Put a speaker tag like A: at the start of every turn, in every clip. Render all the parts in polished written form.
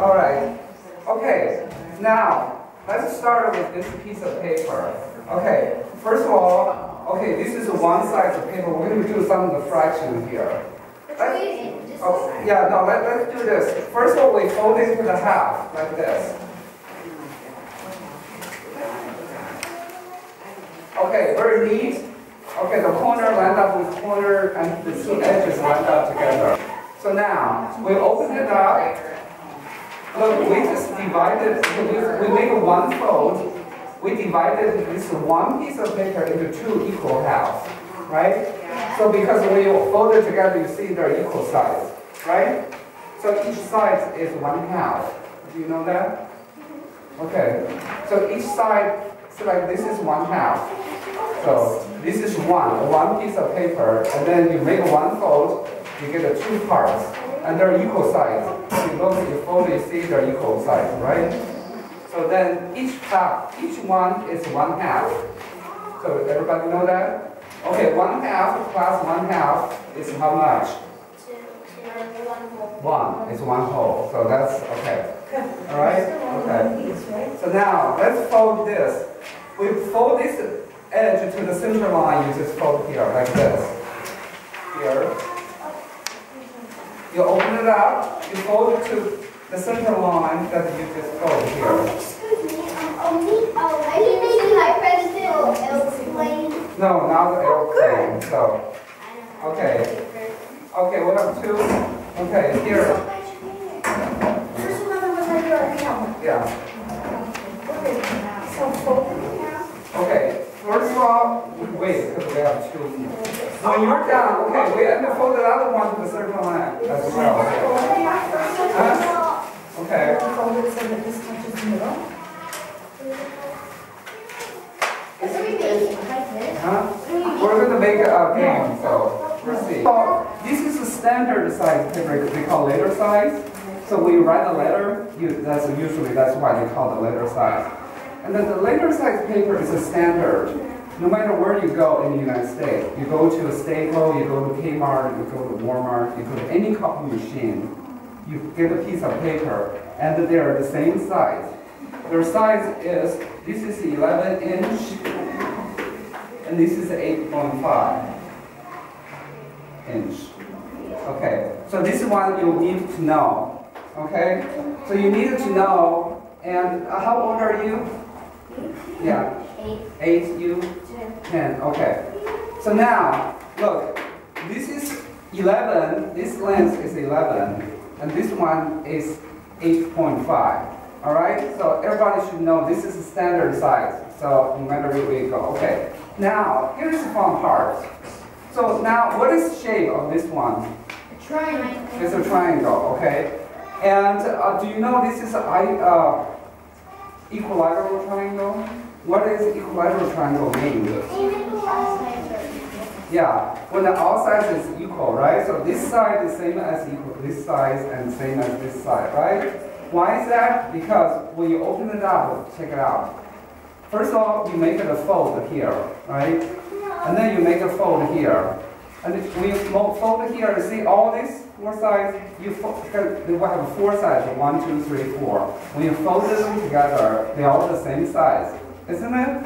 A: All right. Okay. Now let's start with this piece of paper. Okay. First of all, okay, this is one size of paper. We're going to do some of the fraction here. Let's do this. First of all, we fold it to the half like this. Okay, very neat. Okay, the corner lined up with corner and the two edges lined up together. So now, we open it up. Look, we just divided, we make one fold. We divided this one piece of paper into two equal halves, right? So because when you fold it together, you see they're equal size, right? So each side is 1/2. Do you know that? Okay. So each side, so like this is 1/2. So this is one piece of paper, and then you make one fold, you get the two parts, and they're equal size. You look, you fold it, you see they're equal size, right? So then each one is 1/2. So everybody know that? Okay, 1/2 plus 1/2 is how much? 1 is 1 whole. So that's okay. All right? Okay. So now let's fold this. We fold this edge to the center line. You just fold here like this. Here. You open it up. You fold it to the center line that you just fold here.
B: Excuse me. Are you making my president airplane?
A: No, not the airplane. So, okay. Okay, we have two. Okay, here.
B: There's another one right here.
A: Yeah.
B: Okay. So fold it now.
A: Okay. First of all, wait, because we have two. When you're done, okay, we have to fold the other one to the center line as well. Huh? Okay.
B: Fold it so that this touches the middle.
A: Huh? We're going to make a game, so we'll see. So this is a standard size paper. They call letter size. So when you write a letter, that's why they call the letter size. And then the letter size paper is a standard. No matter where you go in the United States, you go to a Staples, you go to Kmart, you go to Moorpark, you go to any copy machine, you get a piece of paper, and they are the same size. Their size is, this is 11 inch, and this is 8.5 inch. Okay, so this one you need to know. Okay, so you need to know. And how old are you? Yeah. 8, you? 10. Okay. So now, look, this is 11, this length is 11, and this one is 8.5. All right? So everybody should know this is a standard size. So no matter where we go. Okay. Now, here's the fun part. So now, what is the shape of this one?
B: A triangle.
A: It's a triangle, okay? And do you know this is equilateral triangle? What does equilateral triangle mean? Yeah, when the all sides is equal, right? So this side is same as equal this side and same as this side, right? Why is that? Because when you open it up, check it out. First of all, you make it a fold here, right? And then you make a fold here. And when you fold it here, you see all these four sides, they will have four sides, 1, 2, 3, 4. When you fold them together, they're all the same size, isn't it?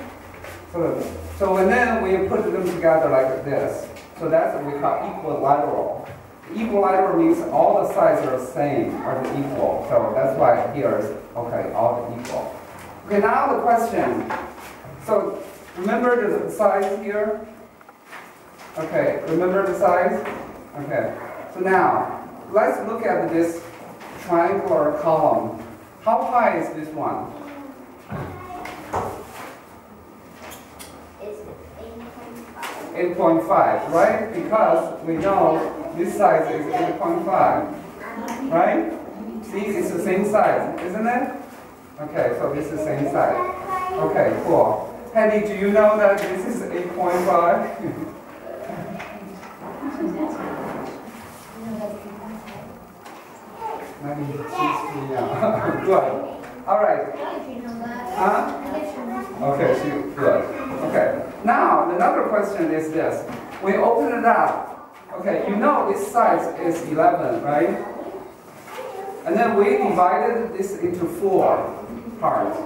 A: So and then we put them together like this. So that's what we call equilateral. Equilateral means all the sides are the same, are equal. So that's why here is, okay, all equal. Okay, now the question. So remember the size here? Okay, remember the size? Okay, so now, let's look at this triangular column. How high is this one?
B: It's 8.5.
A: 8.5, right? Because we know this size is 8.5, right? See, it's the same size, isn't it? Okay, so this is the same size. Okay, cool. Henny, do you know that this is 8.5? Good. All right. Huh? Okay, good. Okay. Now, another question is this. We open it up. Okay, you know its size is 11, right? And then we divided this into 4 parts.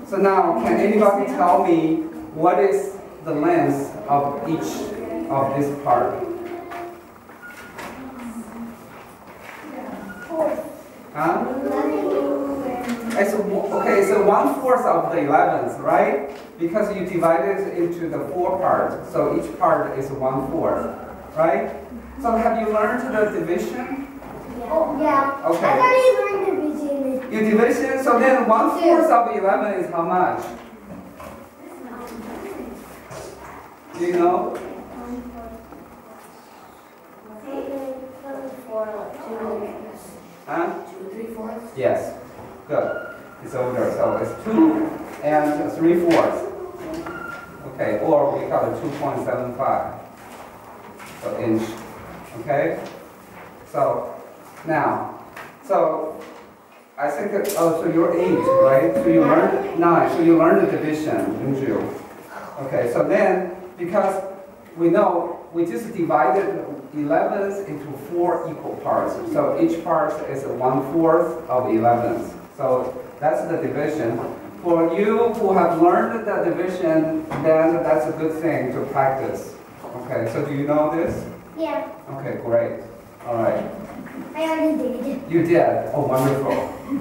A: So now, can anybody tell me what is the length of each of this part? Huh? It's, okay, so 1/4 of the 11th, right? Because you divided it into the 4 parts, so each part is 1/4, right? So have you learned the division?
B: Oh, yeah.
A: Okay.
B: I already learned division.
A: You division, so then 1/4 of 11 is how much? Do you know? 2 3/4. Yes. Good. It's older, so it's 2 and 3/4. Okay, or we call it 2.75. So inch. Okay? So now, so I think that, oh, so you're 8, right? So you learned 9. So you learned the division, didn't you? Okay, so then, because we know we just divided 11th into 4 equal parts. So each part is 1/4 of 11th. So that's the division. For you who have learned the division, then that's a good thing to practice. Okay, so do you know this?
B: Yeah.
A: Okay, great. All right.
B: I already did.
A: You did? Oh, wonderful.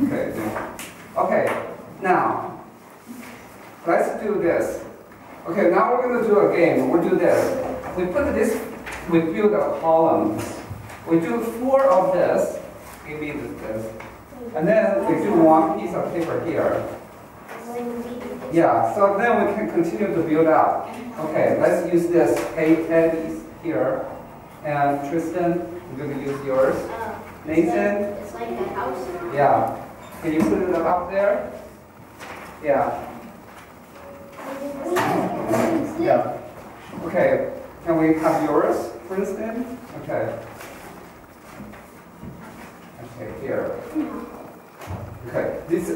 A: Okay, good. Okay, now, let's do this. Okay, now we're going to do a game. We'll do this. We put this, we build a column. We do 4 of this. Give me this. And then we do 1 piece of paper here. Yeah, so then we can continue to build up. Okay, let's use this. Hey, Eddie's here. And Tristan, I'm going to use yours. Nathan?
B: It's like a house.
A: Yeah. Can you put it up there? Yeah. Yeah. Okay. Can we have yours, Princeton? Okay. Okay, here. Okay. This,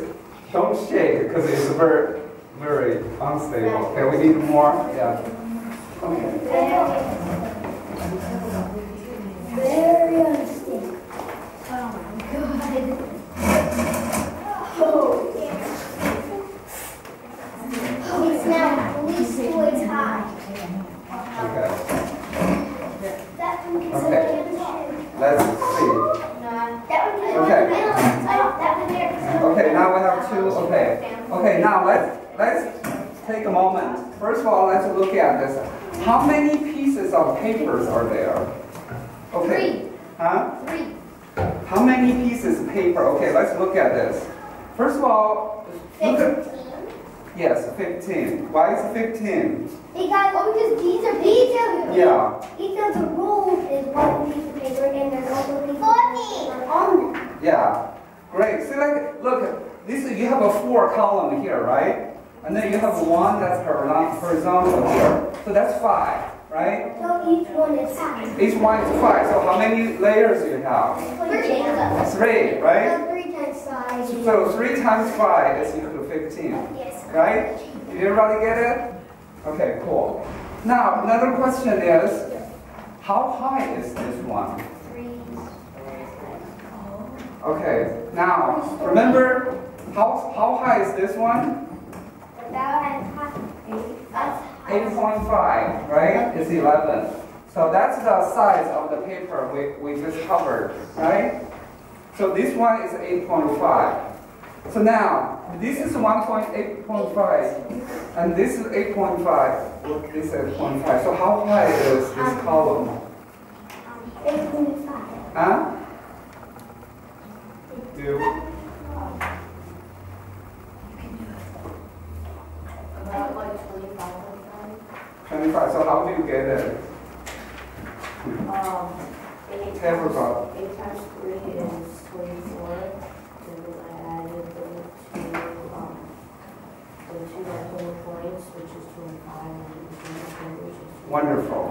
A: don't shake because it's very, very unstable. Okay, we need more. Yeah. Okay.
B: Very unstable. Oh my god. Oh. It's now at least 2 inches high.
A: Okay.
B: That one can
A: Okay. Let's see.
B: That one can
A: Okay.
B: that one there.
A: Okay, now we have 2. Okay. Okay, now let's take a moment. First of all, let's look at this. How many pieces of papers are there? Okay.
B: 3.
A: Huh?
B: 3.
A: How many pieces of paper? Okay, let's look at this. First of all, look at,
B: 15.
A: yes, 15. Why is 15?
B: Because these are
A: Yeah.
B: each of the rules is 1 piece of paper, and there's also pieces of paper on them.
A: Yeah. Great. See, like, look, this you have a 4 column here, right? And then you have 1 that's horizontal here. So that's 5, right?
B: So each one is 5.
A: Each one is 5. So how many layers do you have? 3, right?
B: So 3 times 5.
A: So 3 times 5 is equal to 15.
B: Yes.
A: Right? Did everybody get it? Okay, cool. Now, another question is, how high is this one?
B: 3.
A: Okay, now, remember, how high is this one?
B: About
A: 8.5, right? It's 11. So that's the size of the paper we just covered, right? So this one is 8.5. So now, this is 8.5, and this is 8.5, this is 8.5. So how high is this column?
B: 8.5.
A: Huh? Do.
B: About like 25.
A: 25. So how do you get it?
B: 8
A: Table top.
B: 8 times 3 is 24. And then I added the 2 decimal points, which is 25, and the which is 20.
A: Wonderful.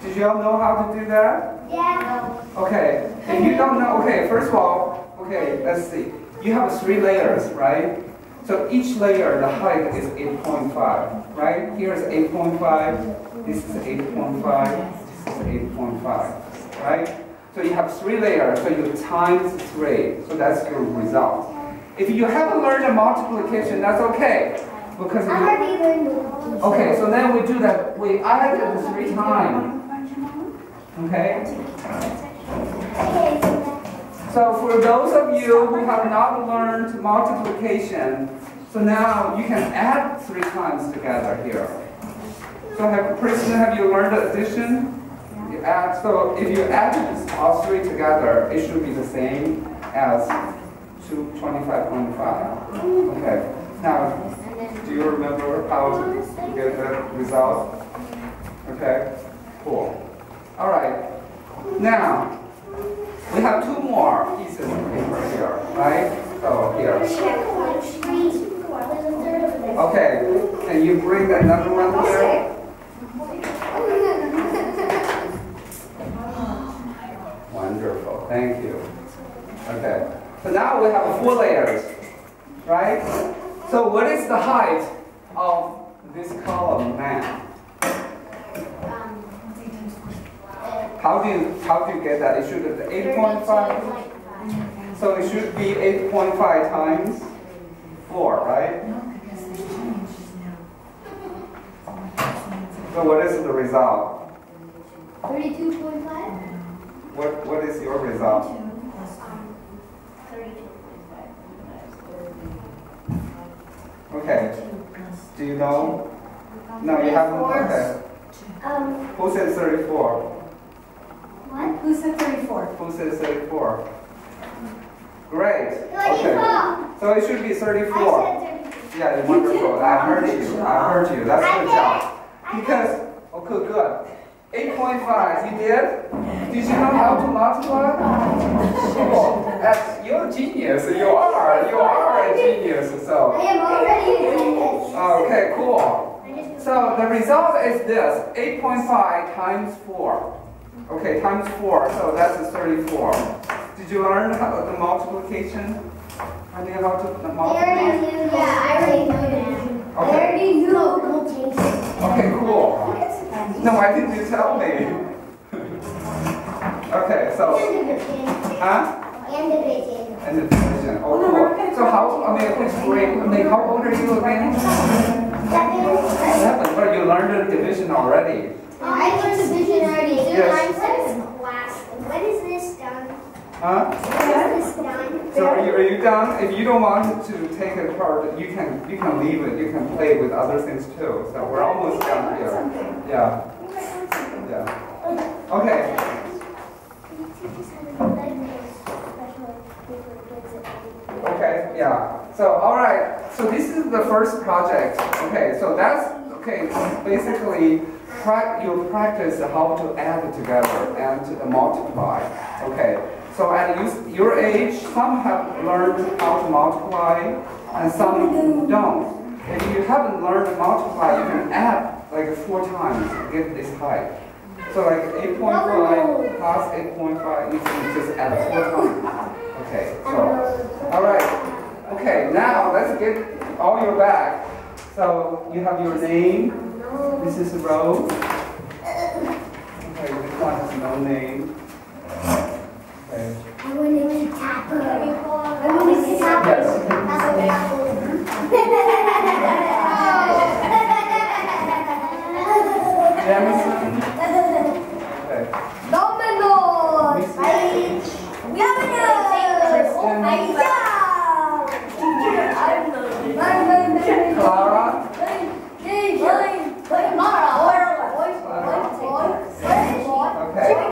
A: Did you all know how to do that?
B: Yeah.
A: Okay. If you don't know, okay, first of all, okay, let's see. You have 3 layers, right? So each layer, the height is 8.5, right? Here is 8.5, this is 8.5, this is 8.5, right? So you have 3 layers, so you times 3. So that's your result. If you haven't learned the multiplication, that's okay. Because okay, so then we do that. We add it 3 times. Okay? So for those of you who have not learned multiplication, so now you can add 3 times together here. So pretty soon have you learned addition? You add, so if you add all 3 together, it should be the same as 225.5. Okay. Now, do you remember how to get the result? Okay. Cool. All right. Now, we have 2 more pieces of paper here, right? So here. Okay. Can you bring another one here? Wonderful. Thank you. Okay. So now we have 4 layers, right? So what is the height of this column now? How do you get that? It should be 8.5. So it should be 8.5 times 4, right? So what is the result?
B: 32.5.
A: What is your result?
B: 32.5.
A: Okay. Do you know? No, you haven't. Okay. Who said 34?
B: What? Who said 34?
A: Who said 34? Great.
B: 34.
A: Okay. So it should be 34.
B: I said 34.
A: Yeah, wonderful. I heard you. I heard you. That's a good job. Because, okay, good. 8.5, you did? Did you know how to multiply? Cool. You're a genius. You are a genius. So.
B: I am already a genius.
A: Okay, cool. So the result is this: 8.5 times 4. Okay, times 4. So that's 34. Did you learn the multiplication? I mean, how to multiply?
B: I already knew that. I already knew multiplication.
A: Okay, cool. No, why didn't you tell me? Okay, so. Huh?
B: And division.
A: And the division. Oh, cool. So which grade? How old are you again?
B: 7.
A: 7. But you learned the division already.
B: I learned division already.
A: Yes.
B: When is this done?
A: Huh?
B: When is this done?
A: So are you done? If you don't want to take it apart, you can leave it. You can play with other things too. So we're almost done here. Yeah. Yeah. Okay. Okay. Yeah. So all right. So this is the first project. Okay. So that's okay. Basically, you practice how to add together and to multiply. Okay. So at your age, some have learned how to multiply and some don't. If you haven't learned to multiply, you can add like 4 times to get this height. So like 8.5 plus 8.5, you can just add 4 times. Okay, so, all right. Okay, now let's get all your back. So you have your name. This is Rose. Okay, this one has no name. Okay.
B: I want to be Tapper. I want to be Tapper.